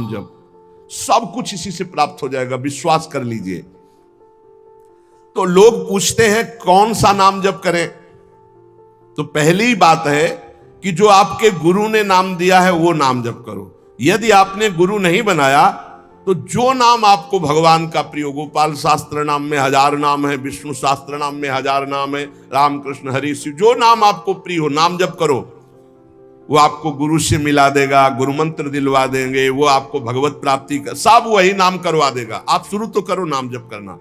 जप, सब कुछ इसी से प्राप्त हो जाएगा, विश्वास कर लीजिए। तो लोग पूछते हैं कौन सा नाम जप करें, तो पहली बात है कि जो आपके गुरु ने नाम दिया है वो नाम जप करो। यदि आपने गुरु नहीं बनाया तो जो नाम आपको भगवान का प्रिय हो, गोपाल शास्त्र नाम में 1000 नाम है, विष्णु शास्त्र नाम में 1000 नाम है, राम कृष्ण हरि शिव, जो नाम आपको प्रिय हो नाम जप करो। वो आपको गुरु से मिला देगा, गुरु मंत्र दिलवा देंगे, वो आपको भगवत प्राप्ति का सब वही नाम करवा देगा। आप शुरू तो करो नाम जप करना।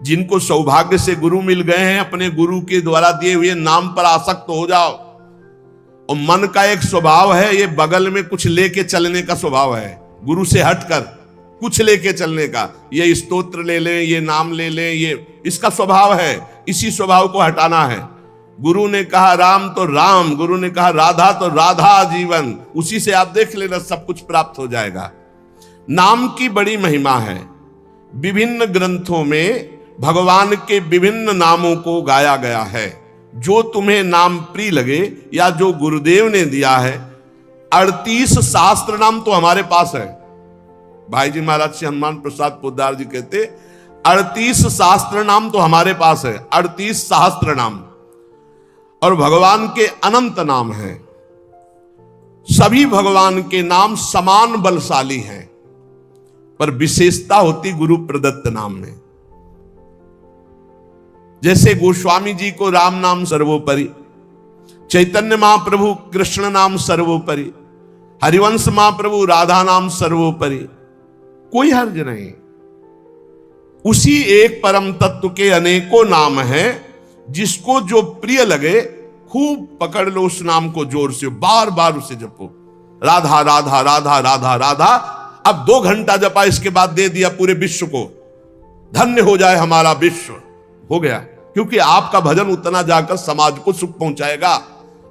जिनको सौभाग्य से गुरु मिल गए हैं, अपने गुरु के द्वारा दिए हुए नाम पर आसक्त हो जाओ। और मन का एक स्वभाव है, ये बगल में कुछ लेके चलने का स्वभाव है, गुरु से हटकर कुछ लेके चलने का, ये स्तोत्र ले लें, ये नाम ले लें, ये इसका स्वभाव है। इसी स्वभाव को हटाना है। गुरु ने कहा राम तो राम, गुरु ने कहा राधा तो राधा जीवन, उसी से आप देख लेना सब कुछ प्राप्त हो जाएगा। नाम की बड़ी महिमा है। विभिन्न ग्रंथों में भगवान के विभिन्न नामों को गाया गया है। जो तुम्हें नाम प्रिय लगे या जो गुरुदेव ने दिया है। 38 शास्त्र नाम तो हमारे पास है। भाई जी महाराज श्री हनुमान प्रसाद पोद्दार जी कहते 38 शास्त्र नाम तो हमारे पास है, 38 सहस्त्र नाम, और भगवान के अनंत नाम हैं। सभी भगवान के नाम समान बलशाली हैं, पर विशेषता होती गुरु प्रदत्त नाम में। जैसे गोस्वामी जी को राम नाम सर्वोपरि, चैतन्य महाप्रभु कृष्ण नाम सर्वोपरि, हरिवंश महाप्रभु राधा नाम सर्वोपरि, कोई हर्ज नहीं। उसी एक परम तत्व के अनेकों नाम हैं, जिसको जो प्रिय लगे खूब पकड़ लो उस नाम को, जोर से बार बार उसे जपो। राधा राधा राधा राधा राधा, अब 2 घंटा जपा, इसके बाद दे दिया पूरे विश्व को, धन्य हो जाए हमारा विश्व, हो गया। क्योंकि आपका भजन उतना जाकर समाज को सुख पहुंचाएगा।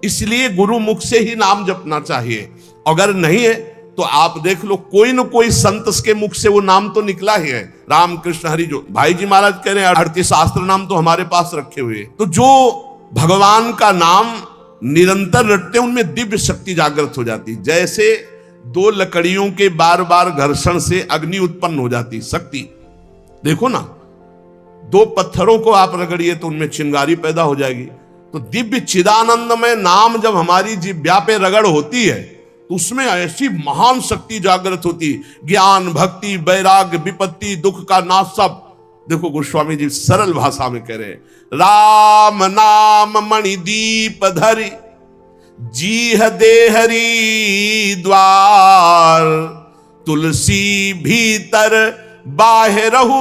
इसलिए गुरु मुख से ही नाम जपना चाहिए। अगर नहीं है तो आप देख लो, कोई न कोई संत के मुख से वो नाम तो निकला ही है। राम कृष्ण हरि, जो भाई जी महाराज कह रहे हैं 38 शास्त्र नाम तो हमारे पास रखे हुए। तो जो भगवान का नाम निरंतर रटते हैं उनमें दिव्य शक्ति जागृत हो जाती। जैसे 2 लकड़ियों के बार बार घर्षण से अग्नि उत्पन्न हो जाती, शक्ति देखो ना। 2 पत्थरों को आप रगड़िए तो उनमें चिंगारी पैदा हो जाएगी। तो दिव्य चिदानंद में नाम जब हमारी जिह्वा पे रगड़ होती है तो उसमें ऐसी महान शक्ति जागृत होती। ज्ञान भक्ति वैराग्य विपत्ति दुख का नाश सब। देखो गोस्वामी जी सरल भाषा में कह रहे हैं, राम नाम मणिदीप धरि जीह देहरी द्वार, तुलसी भीतर बाहरहु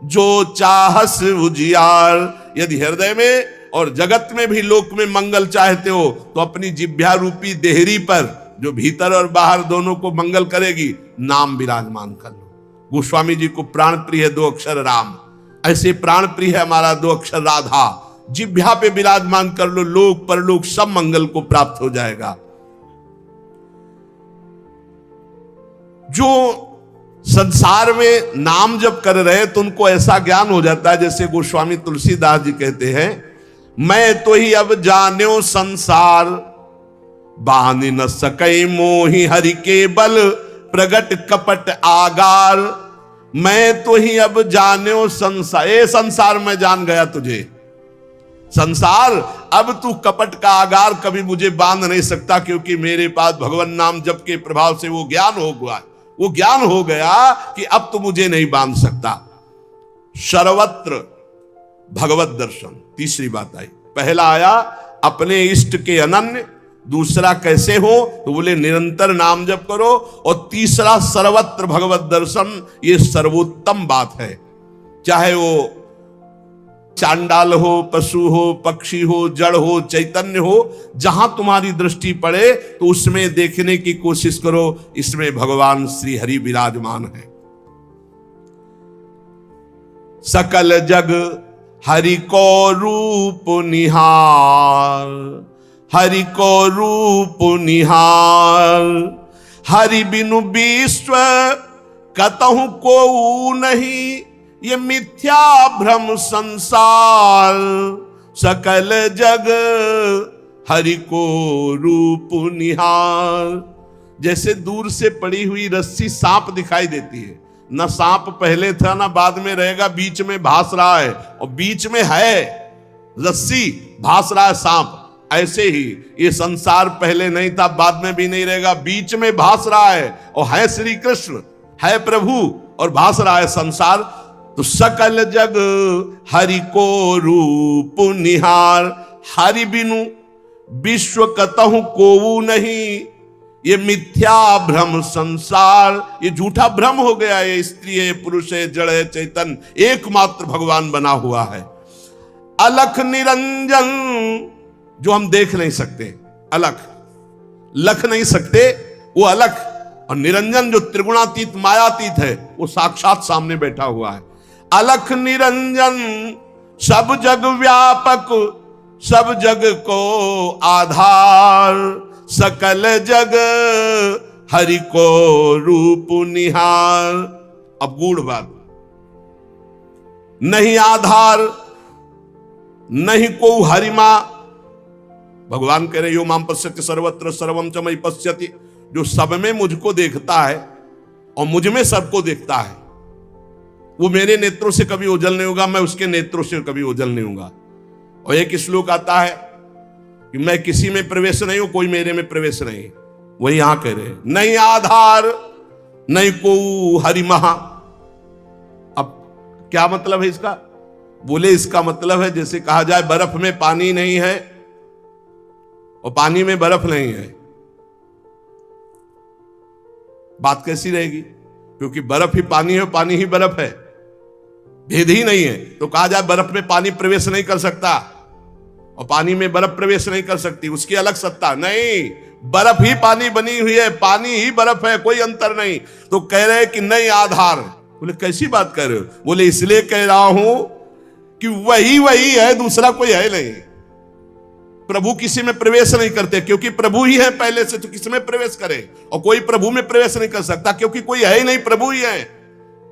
जो चाहस उजियार। यदि हृदय में और जगत में भी लोक में मंगल चाहते हो तो अपनी जिह्वा रूपी देहरी पर, जो भीतर और बाहर दोनों को मंगल करेगी, नाम विराजमान कर लो। गोस्वामी जी को प्राण प्रिय है 2 अक्षर राम, ऐसे प्राण प्रिय है हमारा 2 अक्षर राधा। जिह्वा पे विराजमान कर लो, लोक परलोक सब मंगल को प्राप्त हो जाएगा। जो संसार में नाम जब कर रहे तो उनको ऐसा ज्ञान हो जाता है, जैसे गोस्वामी तुलसीदास जी कहते हैं, मैं तो ही अब जान्यो संसार, बांध न सकै मोहि हरि के बल, प्रगट कपट आगार। मैं तो ही अब जान्यो संसार, ए संसार मैं जान गया तुझे। संसार अब तू कपट का आगार कभी मुझे बांध नहीं सकता, क्योंकि मेरे पास भगवान नाम जप के प्रभाव से वो ज्ञान हो गया, वो ज्ञान हो गया कि अब तो मुझे नहीं बांध सकता। सर्वत्र भगवत दर्शन, तीसरी बात आई। पहला आया अपने इष्ट के अनन्य, दूसरा कैसे हो तो बोले निरंतर नाम जप करो, और तीसरा सर्वत्र भगवत दर्शन। ये सर्वोत्तम बात है। चाहे वो चांडाल हो, पशु हो, पक्षी हो, जड़ हो, चैतन्य हो, जहां तुम्हारी दृष्टि पड़े तो उसमें देखने की कोशिश करो, इसमें भगवान श्री हरि विराजमान है। सकल जग हरि को रूप निहार, हरि को रूप निहार, हरि बिनु विश्व कतहु को नहीं, ये मिथ्या भ्रम संसार। सकल जग हरि को रूप निहार। जैसे दूर से पड़ी हुई रस्सी सांप दिखाई देती है, ना सांप पहले था ना बाद में रहेगा, बीच में भास रहा है, और बीच में है रस्सी, भास रहा है सांप। ऐसे ही ये संसार पहले नहीं था, बाद में भी नहीं रहेगा, बीच में भास रहा है, और है श्री कृष्ण, है प्रभु, और भास रहा है संसार। तो सकल जग हरि को रूप निहार, हरि बिनु विश्व कतहु कोऊ नहीं, ये मिथ्या भ्रम संसार, ये झूठा भ्रम हो गया। ये स्त्री है, पुरुष है, जड़ है, चैतन्य, एकमात्र भगवान बना हुआ है। अलख निरंजन, जो हम देख नहीं सकते, अलख, लख नहीं सकते, वो अलख, और निरंजन जो त्रिगुणातीत मायातीत है, वो साक्षात सामने बैठा हुआ है। अलख निरंजन सब जग व्यापक, सब जग को आधार, सकल जग हरि को रूप निहार। अब गूढ़ बात, नहीं आधार नहीं को हरिमा। भगवान कह रहे यो माम पश्यति सर्वत्र सर्वम च मयि पश्यति, जो सब में मुझको देखता है और मुझ में सबको देखता है, वो मेरे नेत्रों से कभी ओझल नहीं होगा, मैं उसके नेत्रों से कभी ओझल नहीं होगा। और एक श्लोक आता है कि मैं किसी में प्रवेश नहीं हूं, कोई मेरे में प्रवेश नहीं। वही यहां कह रहे हैं, नहीं आधार नहीं को हरिमहा। अब क्या मतलब है इसका? बोले इसका मतलब है जैसे कहा जाए बर्फ में पानी नहीं है और पानी में बर्फ नहीं है, बात कैसी रहेगी? क्योंकि बर्फ ही पानी है, पानी ही बर्फ है, भेद ही नहीं है। तो कहा जाए बर्फ में पानी प्रवेश नहीं कर सकता और पानी में बर्फ प्रवेश नहीं कर सकती, उसकी अलग सत्ता नहीं, बर्फ ही पानी बनी हुई है, पानी ही बर्फ है, कोई अंतर नहीं। तो कह रहे कि नहीं आधार। बोले कैसी बात कर रहे हो? बोले इसलिए कह रहा हूं कि वही है, दूसरा कोई है नहीं। प्रभु किसी में प्रवेश नहीं करते क्योंकि प्रभु ही है पहले से, तो किसी में प्रवेश करे? और कोई प्रभु में प्रवेश नहीं कर सकता क्योंकि कोई है ही नहीं, प्रभु ही है।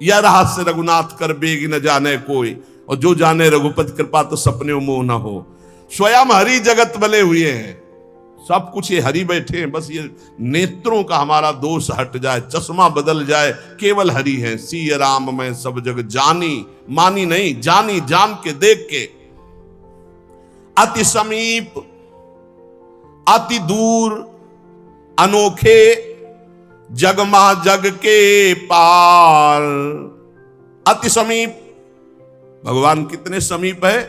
यह रहस्य रघुनाथ कर बेग न जाने कोई, और जो जाने रघुपति कृपा तो सपने मोह न हो। स्वयं हरि जगत बने हुए हैं, सब कुछ ये हरि बैठे हैं, बस ये नेत्रों का हमारा दोष हट जाए, चश्मा बदल जाए, केवल हरि है। सी राम मैं सब जग जानी, मानी नहीं, जानी, जान के, देख के। अति समीप अति दूर अनोखे, जगमा जग के पार। अति समीप, भगवान कितने समीप है?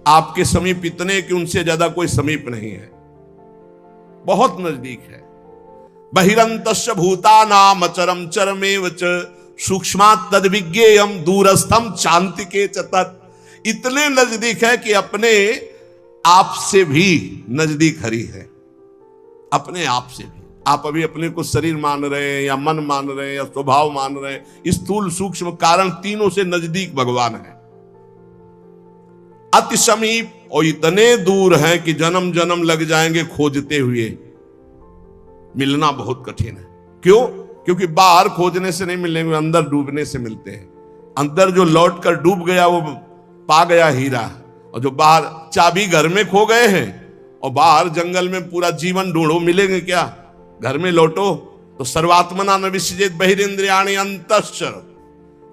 आपके समीप इतने कि उनसे ज्यादा कोई समीप नहीं है, बहुत नजदीक है। बहिरंतस्य भूतानाम अचरम चरमेव च सूक्ष्मात् तद्विज्ञेयम दूरस्थम चान्तिके च तत्। इतने नजदीक है कि अपने आप से भी नजदीक हरि है, अपने आप से भी। आप अभी अपने को शरीर मान रहे हैं या मन मान रहे हैं या स्वभाव मान रहे हैं, स्थूल सूक्ष्म कारण तीनों से नजदीक भगवान है। अति समीप, और इतने दूर है कि जन्म जन्म लग जाएंगे खोजते हुए, मिलना बहुत कठिन है। क्यों? क्योंकि बाहर खोजने से नहीं मिलेंगे, अंदर डूबने से मिलते हैं। अंदर जो लौट कर डूब गया वो पा गया हीरा, और जो बाहर चाबी घर में खो गए हैं और बाहर जंगल में पूरा जीवन ढूंढो, मिलेंगे क्या? घर में लौटो तो सर्वात्मना न विसृजेत बहिरिंद्रियाणि अंतश्चर,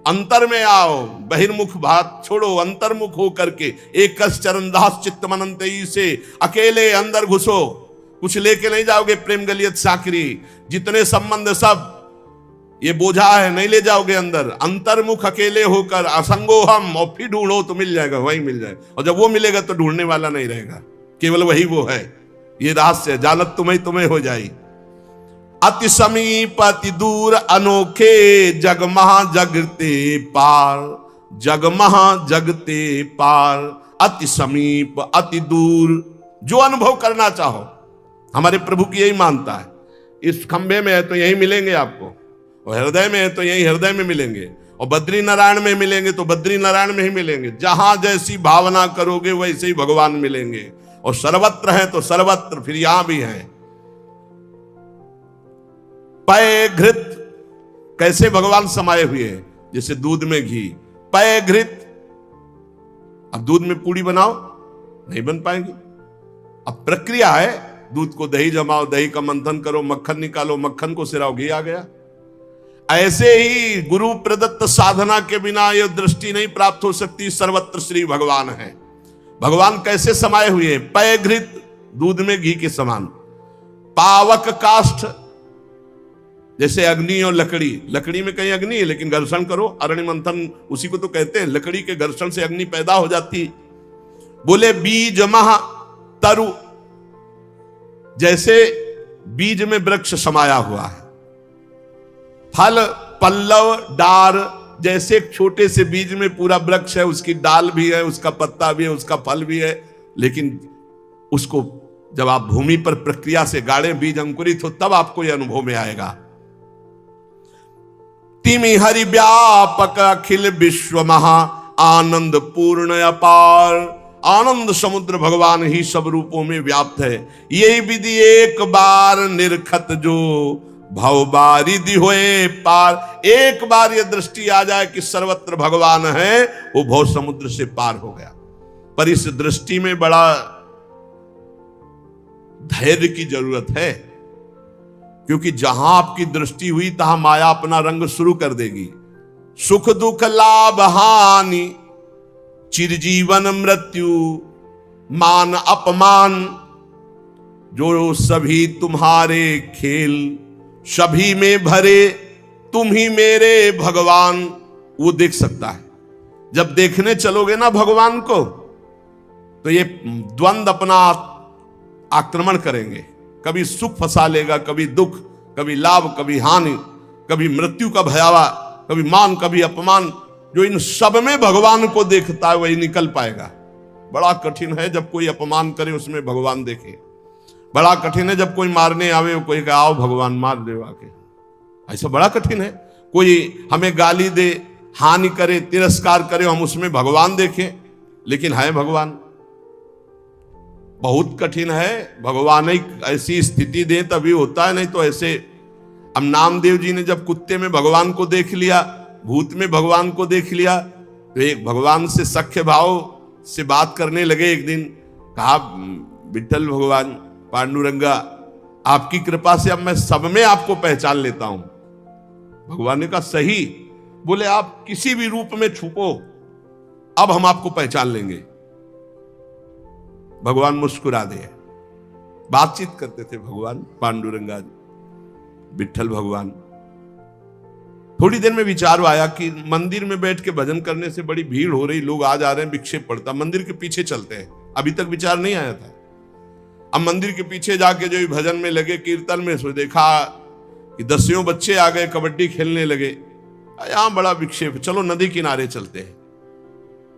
अंतर में आओ, बहिर्मुख बात छोड़ो, अंतर्मुख हो करके एक चरणदास चित्त मनंतई से अकेले अंदर घुसो। कुछ लेके नहीं जाओगे प्रेम गलियत साकरी, जितने संबंध सब ये बोझा है, नहीं ले जाओगे अंदर। अंतर्मुख अकेले होकर असंगो हम, और फिर ढूंढो तो मिल जाएगा, वही मिल जाएगा। और जब वो मिलेगा तो ढूंढने वाला नहीं रहेगा, केवल वही वो है। ये रहस्य जानत तुम्हें हो जाए। अति समीप अति दूर अनोखे, जगमहा जगते पार, जगमहा जगते पार। अति समीप अति दूर, जो अनुभव करना चाहो, हमारे प्रभु की यही मानता है। इस खंबे में है तो यही मिलेंगे आपको, और हृदय में है तो यही हृदय में मिलेंगे, और बद्री नारायण में मिलेंगे तो बद्री नारायण में ही मिलेंगे। जहां जैसी भावना करोगे वैसे ही भगवान मिलेंगे। और सर्वत्र है तो सर्वत्र फिर यहां भी है। पय घृत, कैसे भगवान समाये हुए हैं? जैसे दूध में घी। पय घृत, अब दूध में पूड़ी बनाओ, नहीं बन पाएंगी। अब प्रक्रिया है, दूध को दही जमाओ, दही का मंथन करो, मक्खन निकालो, मक्खन को सिराओ, घी आ गया। ऐसे ही गुरु प्रदत्त साधना के बिना यह दृष्टि नहीं प्राप्त हो सकती। सर्वत्र श्री भगवान है। भगवान कैसे समाये हुए हैं? पय घृत, दूध में घी के समान। पावक काष्ठ, जैसे अग्नि और लकड़ी। लकड़ी में कहीं अग्नि है, लेकिन घर्षण करो, अरण्य मंथन उसी को तो कहते हैं। लकड़ी के घर्षण से अग्नि पैदा हो जाती। बोले बीज मह तरु, जैसे बीज में वृक्ष समाया हुआ है। फल पल्लव डार, जैसे एक छोटे से बीज में पूरा वृक्ष है, उसकी डाल भी है, उसका पत्ता भी है, उसका फल भी है, लेकिन उसको जब आप भूमि पर प्रक्रिया से गाड़े, बीज अंकुरित हो, तब आपको यह अनुभव में आएगा। तिमि हरि व्यापक अखिल विश्व महा आनंद पूर्ण अपार। आनंद समुद्र भगवान ही सब रूपों में व्याप्त है। यही विधि एक बार निरखत जो भव बारिधि होए पार। एक बार यह दृष्टि आ जाए कि सर्वत्र भगवान है, वो भव समुद्र से पार हो गया। पर इस दृष्टि में बड़ा धैर्य की जरूरत है, क्योंकि जहां आपकी दृष्टि हुई तहां माया अपना रंग शुरू कर देगी। सुख दुख लाभ हानि, चिरजीवन मृत्यु, मान अपमान, जो सभी तुम्हारे खेल, सभी में भरे तुम ही मेरे भगवान, वो देख सकता है। जब देखने चलोगे ना भगवान को, तो ये द्वंद अपना आक्रमण करेंगे। कभी सुख फंसा लेगा, कभी दुख, कभी लाभ, कभी हानि, कभी मृत्यु का भयावा, कभी मान, कभी अपमान। जो इन सब में भगवान को देखता है वही निकल पाएगा। बड़ा कठिन है जब कोई अपमान करे उसमें भगवान देखे। बड़ा कठिन है जब कोई मारने आवे, कोई कहे आओ भगवान मार दे आके। ऐसा बड़ा कठिन है। कोई हमें गाली दे, हानि करे, तिरस्कार करे, हम उसमें भगवान देखें, लेकिन है भगवान। बहुत कठिन है। भगवान ही ऐसी स्थिति दे तभी होता है, नहीं तो ऐसे। अब नामदेव जी ने जब कुत्ते में भगवान को देख लिया, भूत में भगवान को देख लिया, तो एक भगवान से सख्य भाव से बात करने लगे। एक दिन कहा, विठ्ठल भगवान, पांडुरंगा, आपकी कृपा से अब मैं सब में आपको पहचान लेता हूं। भगवान ने कहा सही। बोले आप किसी भी रूप में छुपो, अब हम आपको पहचान लेंगे। भगवान मुस्कुरा दे। बातचीत करते थे भगवान पांडुरंगा विठ्ठल भगवान। थोड़ी देर में विचार आया कि मंदिर में बैठ के भजन करने से बड़ी भीड़ हो रही, लोग आ जा रहे हैं, विक्षेप पड़ता, मंदिर के पीछे चलते हैं। अभी तक विचार नहीं आया था। अब मंदिर के पीछे जाके जो भजन में लगे, कीर्तन में, सो देखा कि 10 बच्चे आ गए, कबड्डी खेलने लगे। यहां बड़ा विक्षेप, चलो नदी किनारे चलते हैं।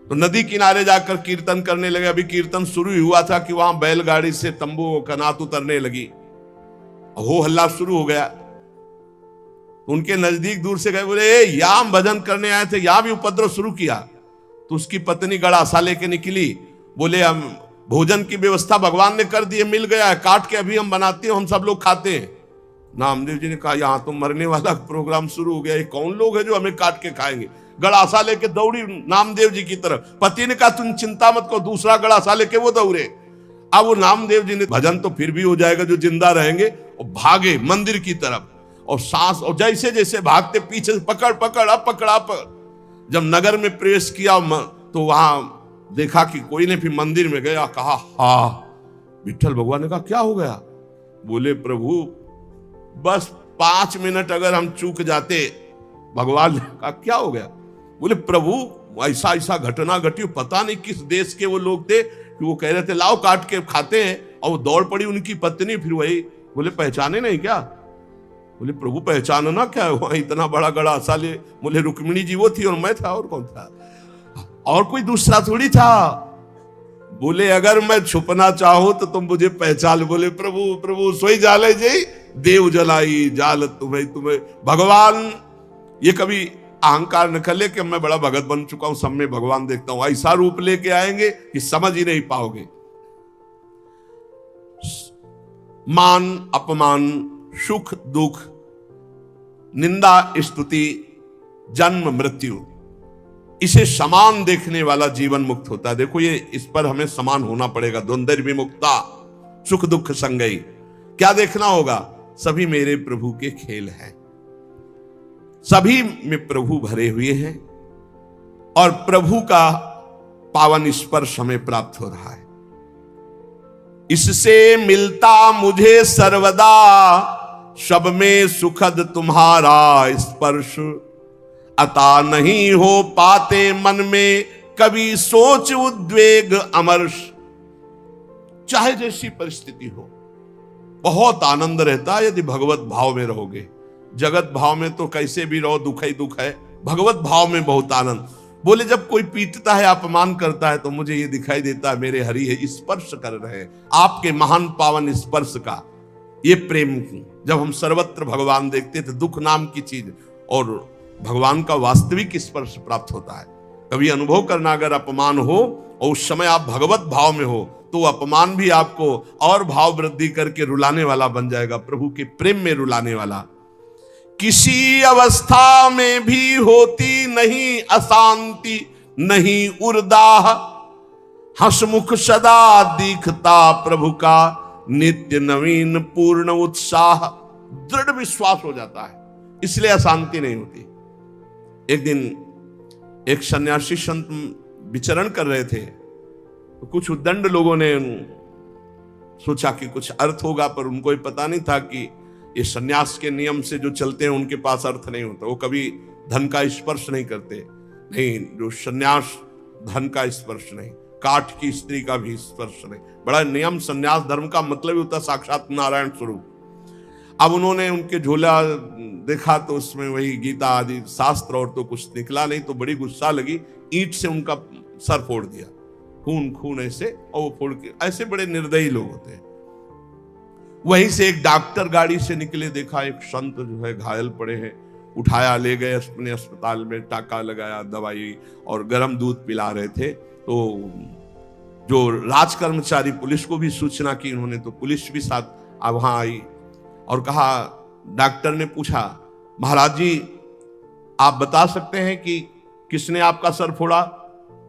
तो नदी किनारे जाकर कीर्तन करने लगे। अभी कीर्तन शुरू ही हुआ था कि वहां बैलगाड़ी से तंबू कनात उतरने लगी, हो हल्ला शुरू हो गया। उनके नजदीक दूर से गए, बोले यहां हम भजन करने आए थे, यहां भी उपद्रव शुरू किया। तो उसकी पत्नी गड़ासा लेके निकली। बोले हम भोजन की व्यवस्था भगवान ने कर दी है, मिल गया है, काट के अभी हम बनाते हैं, हम सब लोग खाते हैं। नामदेव जी ने कहा यहां तो मरने वाला प्रोग्राम शुरू हो गया, ये कौन लोग हैं जो हमें काट के खाएंगे। गड़ासा लेके दौड़ी नामदेव जी की तरफ। पति ने कहा तुम चिंता मत करो, दूसरा गड़ासा लेके वो दौड़े। अब वो नामदेव जी ने, भजन तो फिर भी हो जाएगा जो जिंदा रहेंगे, और भागे मंदिर की तरफ। और सांस, और जैसे जैसे भागते पीछे से पकड़ पकड़, अब पकड़ा पकड़। जब नगर में प्रवेश किया तो वहां देखा कि कोई ने, फिर मंदिर में गया, कहा हाँ। विठ्ठल भगवान ने कहा क्या हो गया। बोले प्रभु बस 5 मिनट अगर हम चूक जाते। भगवान ने कहा क्या हो गया। बोले प्रभु ऐसा ऐसा घटना घटी, पता नहीं किस देश के वो लोग थे कि वो कह रहे थे लाओ काट के खाते हैं, और वो दौड़ पड़ी उनकी पत्नी। फिर वही बोले पहचाने नहीं क्या। बोले प्रभु पहचानना क्या है, वहां इतना बड़ा गड़ासा ले। बोले रुक्मिणी जी वो थी और मैं था, और कौन था, और कोई दूसरा थोड़ी था। बोले अगर मैं छुपना चाहूं तो तुम मुझे पहचान। बोले प्रभु प्रभु सोई जाले जी देव जलाई जाल तुम्हें तुम्हें। भगवान ये कभी अहंकार न कर ले कि मैं बड़ा भगत बन चुका हूं, सब में भगवान देखता हूं। ऐसा रूप लेके आएंगे कि समझ ही नहीं पाओगे। मान अपमान, सुख दुख, निंदा स्तुति, जन्म मृत्यु, इसे समान देखने वाला जीवन मुक्त होता है। देखो ये, इस पर हमें समान होना पड़ेगा। द्वंद्व विमुक्ता, सुख दुख संगई। क्या देखना होगा? सभी मेरे प्रभु के खेल हैं, सभी में प्रभु भरे हुए हैं और प्रभु का पावन स्पर्श हमें प्राप्त हो रहा है। इससे मिलता मुझे सर्वदा सब में सुखद तुम्हारा स्पर्श, अता नहीं हो पाते मन में कभी सोच उद्वेग अमर्ष। चाहे जैसी परिस्थिति हो, बहुत आनंद रहता है यदि भगवत भाव में रहोगे। जगत भाव में तो कैसे भी रहो दुख ही दुख है, भगवत भाव में बहुत आनंद। बोले जब कोई पीटता है, अपमान करता है, तो मुझे ये दिखाई देता है मेरे हरि है स्पर्श कर रहे हैं आपके महान पावन स्पर्श का। ये प्रेम जब हम सर्वत्र भगवान देखते थे, दुख नाम की चीज और भगवान का वास्तविक स्पर्श प्राप्त होता है। कभी अनुभव करना, अगर अपमान हो और उस समय आप भगवत भाव में हो, तो अपमान भी आपको और भाव वृद्धि करके रुलाने वाला बन जाएगा, प्रभु के प्रेम में रुलाने वाला। किसी अवस्था में भी होती नहीं अशांति, नहीं उर्दाह, हंसमुख सदा दिखता प्रभु का नित्य नवीन पूर्ण उत्साह। दृढ़ विश्वास हो जाता है, इसलिए अशांति नहीं होती। एक दिन एक सन्यासी संत विचरण कर रहे थे, तो कुछ उद्दंड लोगों ने सोचा कि कुछ अर्थ होगा, पर उनको ये पता नहीं था कि ये सन्यास के नियम से जो चलते हैं उनके पास अर्थ नहीं होता। वो कभी धन का स्पर्श नहीं करते, नहीं, जो सन्यास धन का स्पर्श नहीं, काठ की स्त्री का भी स्पर्श नहीं। बड़ा नियम, सन्यास धर्म का मतलब ही होता साक्षात नारायण स्वरूप। अब उन्होंने उनके झोला देखा तो उसमें वही गीता आदि शास्त्र और तो कुछ निकला नहीं, तो बड़ी गुस्सा लगी, ईंट से उनका सर फोड़ दिया, खून खून ऐसे, और वो फोड़ के, ऐसे बड़े निर्दयी लोग होते हैं। वहीं से एक डॉक्टर गाड़ी से निकले, देखा एक संत जो है घायल पड़े हैं, उठाया ले गए अपने अस्पताल में, टाका लगाया, दवाई और गर्म दूध पिला रहे थे। तो जो राज कर्मचारी पुलिस को भी सूचना की उन्होंने, तो पुलिस भी साथ वहां आई और कहा, डॉक्टर ने पूछा, महाराज जी आप बता सकते हैं कि किसने आपका सर फोड़ा?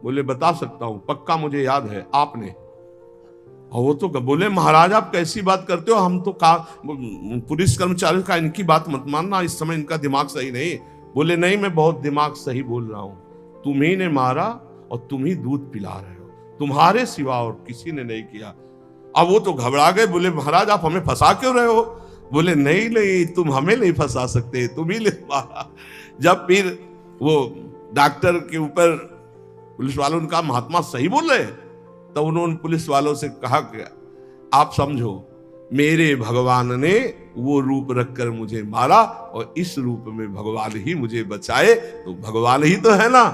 बोले बता सकता हूं, पक्का मुझे याद है, आपने। और वो तो बोले महाराज आप कैसी बात करते हो, हम तो पुलिस कर्मचारी का इनकी बात मत मानना, इस समय इनका दिमाग सही नहीं। बोले नहीं, मैं बहुत दिमाग सही बोल रहा हूं, तुम्ही ने मारा और तुम ही दूध पिला रहे हो, तुम्हारे सिवा और किसी ने नहीं किया। अब वो तो घबरा गए, बोले महाराज आप हमें फंसा क्यों रहे हो? बोले नहीं नहीं, तुम हमें नहीं फंसा सकते, तुम ही ले मारा। जब फिर वो डॉक्टर के ऊपर पुलिस वालों ने कहा महात्मा सही बोल रहे, तो उन्होंने पुलिस वालों से कहा कि आप समझो, मेरे भगवान ने वो रूप रखकर मुझे मारा और इस रूप में भगवान ही मुझे बचाए, तो भगवान ही तो है ना।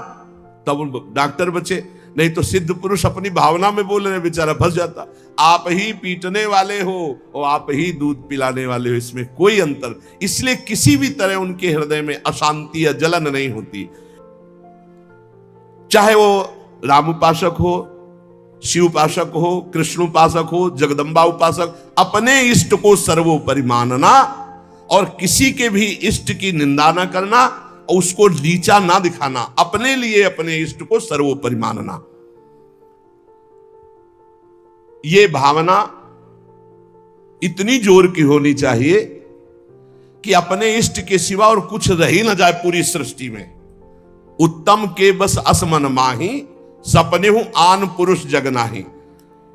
तब डॉक्टर बचे, नहीं तो सिद्ध पुरुष अपनी भावना में बोल रहे, बेचारा फंस जाता। आप ही पीटने वाले हो और आप ही दूध पिलाने वाले हो, इसमें कोई अंतर। इसलिए किसी भी तरह उनके हृदय में अशांति या जलन नहीं होती। चाहे वो राम उपासक हो, शिव उपासक हो, कृष्ण उपासक हो, जगदम्बा उपासक, अपने इष्ट को सर्वोपरि मानना और किसी के भी इष्ट की निंदा न करना और उसको नीचा ना दिखाना, अपने लिए अपने इष्ट को सर्वोपरि मानना। ये भावना इतनी जोर की होनी चाहिए कि अपने इष्ट के सिवा और कुछ रह ही न जाए पूरी सृष्टि में। उत्तम के बस असमन माही, सपने हूं आन पुरुष जग नाही।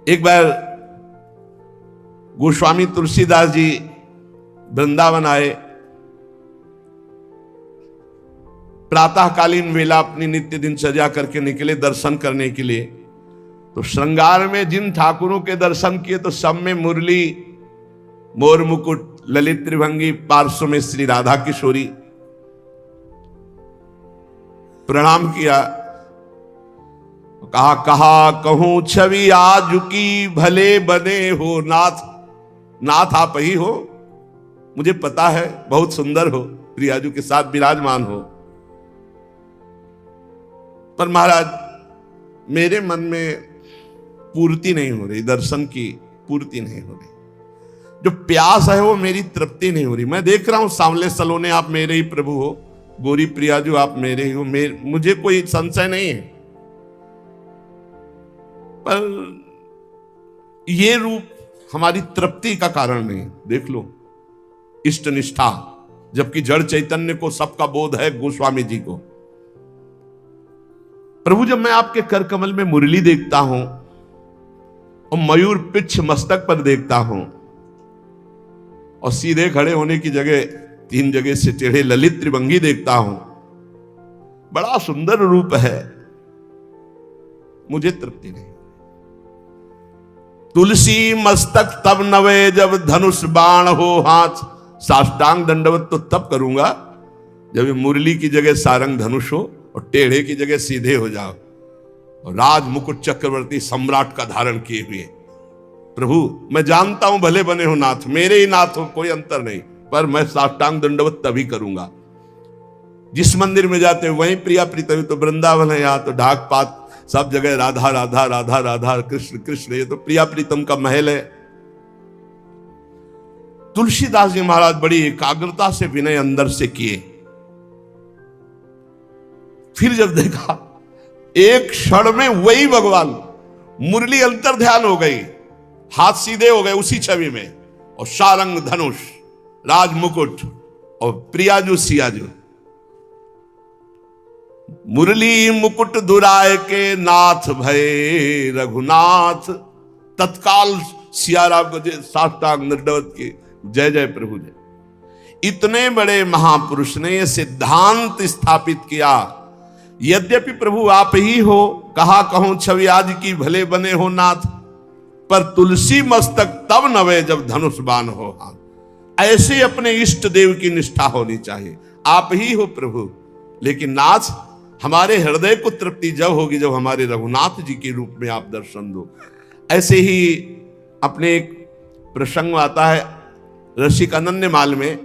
एक बार गोस्वामी तुलसीदास जी वृंदावन आए, प्रातःकालीन वेला अपनी नित्य दिनचर्या करके निकले दर्शन करने के लिए। तो श्रृंगार में जिन ठाकुरों के दर्शन किए तो सब में मुरली, मोर मुकुट, ललित त्रिभंगी, पार्श्व में श्री राधा किशोरी। प्रणाम किया, कहा कहा कहूं छवि आज की, भले बने हो नाथ। नाथ आप ही हो, मुझे पता है बहुत सुंदर हो, प्रियाजू के साथ विराजमान हो, पर महाराज मेरे मन में पूर्ति नहीं हो रही, दर्शन की पूर्ति नहीं हो रही। जो प्यास है वो मेरी तृप्ति नहीं हो रही। मैं देख रहा हूं सांवले सलोने आप मेरे ही प्रभु हो, गोरी प्रियाजू आप मेरे ही हो, मुझे कोई संशय नहीं है, पर ये रूप हमारी तृप्ति का कारण नहीं। देख लो इष्ट निष्ठा, जबकि जड़ चैतन्य को सबका बोध है, गोस्वामी जी को। प्रभु जब मैं आपके कर कमल में मुरली देखता हूं और मयूर पिच्छ मस्तक पर देखता हूं और सीधे खड़े होने की जगह 3 जगह से टेढ़े ललित त्रिभंगी देखता हूं, बड़ा सुंदर रूप है, मुझे तृप्ति नहीं। तुलसी मस्तक तब नवे जब धनुष बाण हो हाथ, साष्टांग दंडवत तो तब करूंगा जब मुरली की जगह सारंग धनुष हो और टेढ़े की जगह सीधे हो जाओ और राज मुकुट चक्रवर्ती सम्राट का धारण किए हुए। प्रभु मैं जानता हूं भले बने हो नाथ, मेरे ही नाथ हो, कोई अंतर नहीं, पर मैं साष्टांग दंडवत तभी करूंगा। जिस मंदिर में जाते हैं वहीं प्रिया प्रीतम, तो वृंदावन है, यहाँ तो ढाक पात सब जगह राधा राधा राधा राधा, कृष्ण कृष्ण, ये तो प्रिया प्रीतम का महल है। तुलसीदास जी महाराज बड़ी एकाग्रता से विनय अंदर से किए। फिर जब देखा एक क्षण में वही भगवान, मुरली अंतर ध्यान हो गई, हाथ सीधे हो गए उसी छवि में, और सारंग धनुष, राज मुकुट और प्रियाजू सियाजू। मुरली मुकुट दुराय के नाथ भय रघुनाथ, तत्काल सियाराम को साष्टांग दंडवत की जय जय प्रभु जय। इतने बड़े महापुरुष ने यह सिद्धांत स्थापित किया, यद्यपि प्रभु आप ही हो, कहा कहूं छवि आज की भले बने हो नाथ, पर तुलसी मस्तक तब नवे जब धनुष बाण हो हाथ। ऐसे अपने इष्ट देव की निष्ठा होनी चाहिए। आप ही हो प्रभु, लेकिन नाथ हमारे हृदय को तृप्ति जब होगी जब हमारे रघुनाथ जी के रूप में आप दर्शन दो। ऐसे ही अपने एक प्रसंग आता है रसिक अनन्यमाल में,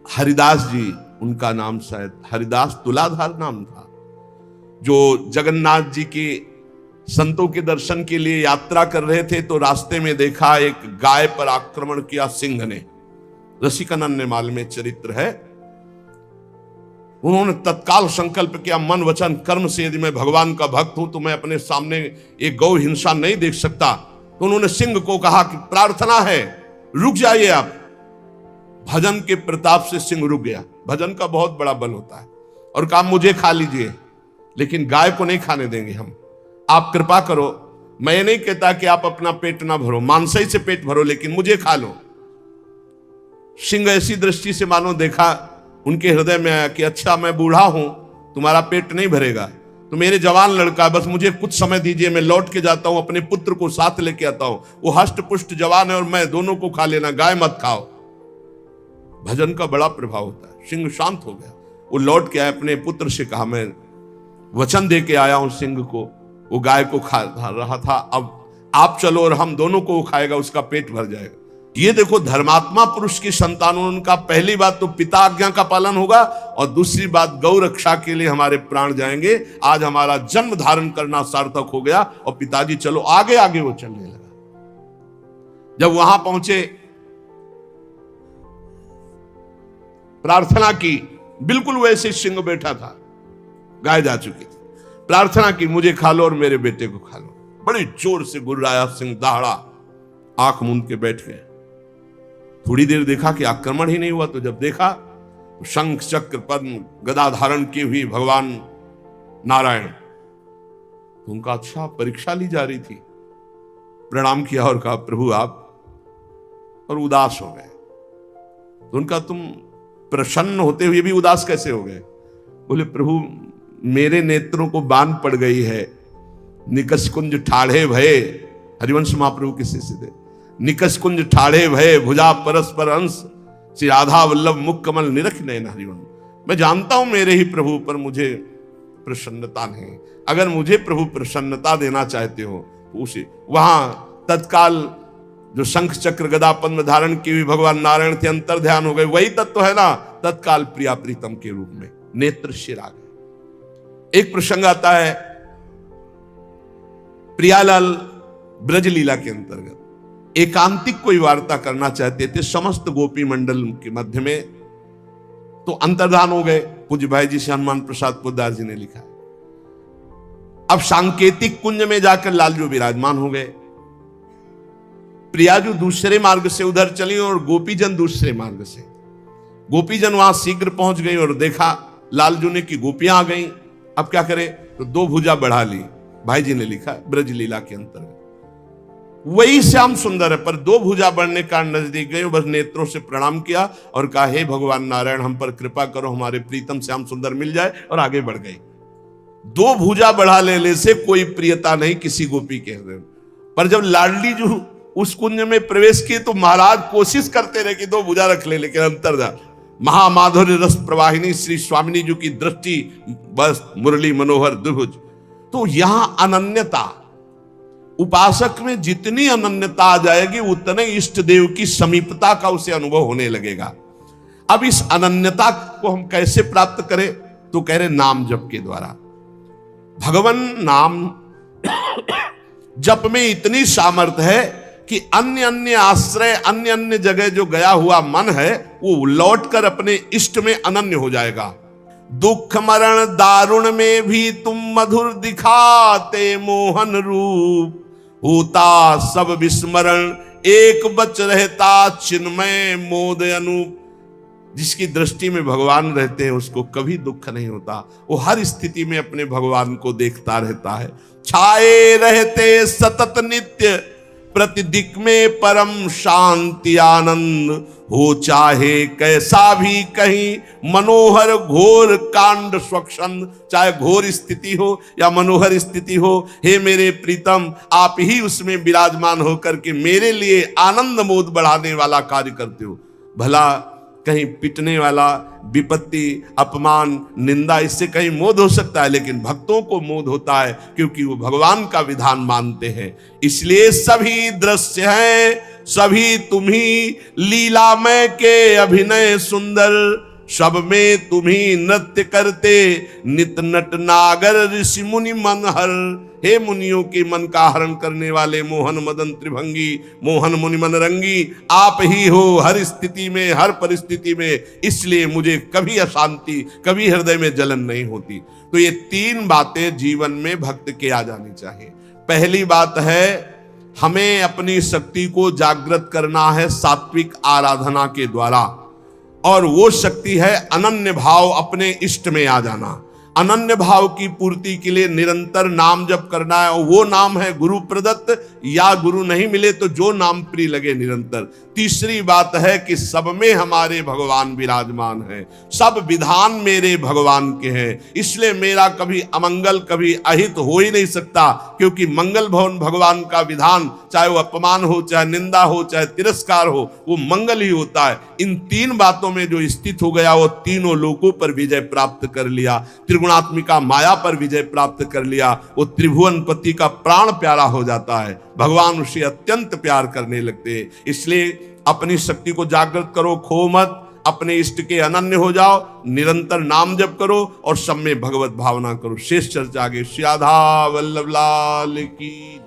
हरिदास जी उनका नाम, शायद हरिदास तुलाधार नाम था, जो जगन्नाथ जी के संतों के दर्शन के लिए यात्रा कर रहे थे, तो रास्ते में देखा एक गाय पर आक्रमण किया सिंह ने। रसिक अनन्यमाल में चरित्र है। उन्होंने तत्काल संकल्प किया, मन वचन कर्म से यदि मैं भगवान का भक्त हूं तो मैं अपने सामने एक गौ हिंसा नहीं देख सकता। तो उन्होंने सिंह को कहा कि प्रार्थना है रुक जाइए आप। भजन के प्रताप से सिंह रुक गया। भजन का बहुत बड़ा बल होता है। और कहा मुझे खा लीजिए, लेकिन गाय को नहीं खाने देंगे हम, आप कृपा करो। मैं नहीं कहता कि आप अपना पेट ना भरो, मांसाई से पेट भरो, लेकिन मुझे खा लो। सिंह ऐसी दृष्टि से मानो देखा, उनके हृदय में आया कि अच्छा मैं बूढ़ा हूं, तुम्हारा पेट नहीं भरेगा, तो मेरे जवान लड़का, बस मुझे कुछ समय दीजिए, मैं लौट के जाता हूं, अपने पुत्र को साथ लेके आता हूं, वो हष्ट पुष्ट जवान है और मैं, दोनों को खा लेना, गाय मत खाओ। भजन का बड़ा प्रभाव होता है। सिंह शांत हो गया, वो लौट के आया, अपने पुत्र से कहा मैं वचन दे के आया हूं सिंह को, वो गाय को खा रहा था, अब आप चलो और हम दोनों को वो खाएगा, उसका पेट भर जाएगा। ये देखो धर्मात्मा पुरुष की संतानों, उनका पहली बात तो पिता आज्ञा का पालन होगा और दूसरी बात गौ रक्षा के लिए हमारे प्राण जाएंगे। आज हमारा जन्म धारण करना सार्थक हो गया और पिताजी चलो आगे आगे वो चलने लगा। जब वहां पहुंचे प्रार्थना की, बिल्कुल वैसे सिंह बैठा था, गाय जा चुकी थी, प्रार्थना की मुझे खा लो और मेरे बेटे को खा लो। बड़े जोर से गुर्राया सिंह, दहाड़ा, आंख मूंद के बैठ गए। थोड़ी देर देखा कि आक्रमण ही नहीं हुआ, तो जब देखा तो शंख चक्र पद्म गदा धारण की हुई भगवान नारायण, तो उनका अच्छा परीक्षा ली जा रही थी। प्रणाम किया और कहा प्रभु आप, और उदास हो गए। तो उनका तुम प्रसन्न होते हुए भी उदास कैसे हो गए? बोले प्रभु मेरे नेत्रों को बांध पड़ गई है, निकस कुंज ठाढ़े भये, हरिवंश महाप्रभु किसी से थे, निकस कुंज ठाढ़े भये भुजा परस्पर अंश, श्री राधा वल्लभ मुख कमल निरख नयन हरिवंश। मैं जानता हूं मेरे ही प्रभु पर मुझे प्रसन्नता नहीं, अगर मुझे प्रभु प्रसन्नता देना चाहते हो तो उसे, वहां तत्काल जो शंख चक्र गदा पद्म धारण की हुई भगवान नारायण थे, अंतर ध्यान हो गए, वही तत्व है ना, तत्काल प्रिया प्रीतम के रूप में नेत्र शिर आ गए। एक प्रसंग आता है प्रियालाल ब्रज लीला के अंतर्गत, एकांतिक कोई वार्ता करना चाहते थे समस्त गोपी मंडल के मध्य में, तो अंतर्धान हो गए। पूज्य भाई जी से हनुमान प्रसाद पोद्दार जी ने लिखा है। अब सांकेतिक कुंज में जाकर लालजू विराजमान हो गए। प्रियाजू दूसरे मार्ग से उधर चली और गोपीजन दूसरे मार्ग से। गोपीजन वहां शीघ्र पहुंच गई और देखा लालजू ने कि गोपियां आ गई। अब क्या करें, तो दो भुजा बढ़ा ली। भाई जी ने लिखा ब्रज लीला के अंतर्गत वही श्याम सुंदर है, पर दो भुजा बढ़ने का नजदीक गए, बस नेत्रों से प्रणाम किया और कहा हे भगवान नारायण हम पर कृपा करो, हमारे प्रीतम श्याम सुंदर मिल जाए, और आगे बढ़ गई। दो भुजा बढ़ा लेने से कोई प्रियता नहीं किसी गोपी के हृदय। पर जब लाडली जो उस कुंज में प्रवेश किए तो महाराज कोशिश करते रहे कि दो भुजा रख ले, लेकिन अंतर था। महामाधुर्य रस प्रवाहिनी श्री स्वामिनी जी की दृष्टि बस मुरली मनोहर द्विभुज। तो यहां अनन्यता, उपासक में जितनी अनन्यता आ जाएगी उतने इष्ट देव की समीपता का उसे अनुभव होने लगेगा। अब इस अनन्यता को हम कैसे प्राप्त करें, तो कह रहे नाम जप के द्वारा। भगवान नाम जप में इतनी सामर्थ्य है कि अन्य अन्य आश्रय, अन्य अन्य जगह जो गया हुआ मन है वो लौटकर अपने इष्ट में अनन्य हो जाएगा। दुख मरण दारुण में भी तुम मधुर दिखाते मोहन रूप, होता सब विस्मरण एक बच रहता चिन्मय मोद अनूप। जिसकी दृष्टि में भगवान रहते हैं उसको कभी दुख नहीं होता, वो हर स्थिति में अपने भगवान को देखता रहता है। छाए रहते सतत नित्य प्रतिदिक में परम शांति आनंद, हो चाहे कैसा भी कहीं मनोहर घोर कांड स्वच्छंद। चाहे घोर स्थिति हो या मनोहर स्थिति हो, हे मेरे प्रीतम आप ही उसमें विराजमान होकर के मेरे लिए आनंद मोद बढ़ाने वाला कार्य करते हो। भला कहीं पिटने वाला, विपत्ति, अपमान, निंदा, इससे कहीं मोद हो सकता है, लेकिन भक्तों को मोद होता है क्योंकि वो भगवान का विधान मानते हैं। इसलिए सभी दृश्य हैं, सभी तुम्ही लीलामय के अभिनय सुंदर, सब में तुम्ही नृत्य करते नित नट नागर ऋषि मुनि मन हर। हे मुनियों के मन का हरण करने वाले मोहन मदन त्रिभंगी, मोहन मुनि मन रंगी, आप ही हो हर स्थिति में, हर परिस्थिति में। इसलिए मुझे कभी अशांति, कभी हृदय में जलन नहीं होती। तो ये तीन बातें जीवन में भक्त के आ जानी चाहिए। पहली बात है हमें अपनी शक्ति को जागृत करना है सात्विक आराधना के द्वारा, और वो शक्ति है अनन्य भाव, अपने इष्ट में आ जाना। अनन्य भाव की पूर्ति के लिए निरंतर नाम जप करना है, और वो नाम है गुरु प्रदत्त, या गुरु नहीं मिले तो जो नाम प्रिय लगे निरंतर। तीसरी बात है कि सब में हमारे भगवान विराजमान है, सब विधान मेरे भगवान के हैं, इसलिए मेरा कभी अमंगल, कभी अहित हो ही नहीं सकता, क्योंकि मंगल भवन भगवान का विधान, चाहे वो अपमान हो, चाहे निंदा हो, चाहे तिरस्कार हो, वो मंगल ही होता है। इन तीन बातों में जो स्थित हो गया वो तीनों लोकों पर विजय प्राप्त कर लिया, त्रिगुणात्मिका माया पर विजय प्राप्त कर लिया, वो त्रिभुवन पति का प्राण प्यारा हो जाता है, भगवान उसे अत्यंत प्यार करने लगते हैं। इसलिए अपनी शक्ति को जागृत करो, खो मत, अपने इष्ट के अनन्य हो जाओ, निरंतर नाम जप करो और सब में भगवत भावना करो। शेष चर्चा आगे। श्री राधा वल्लभ लाल की।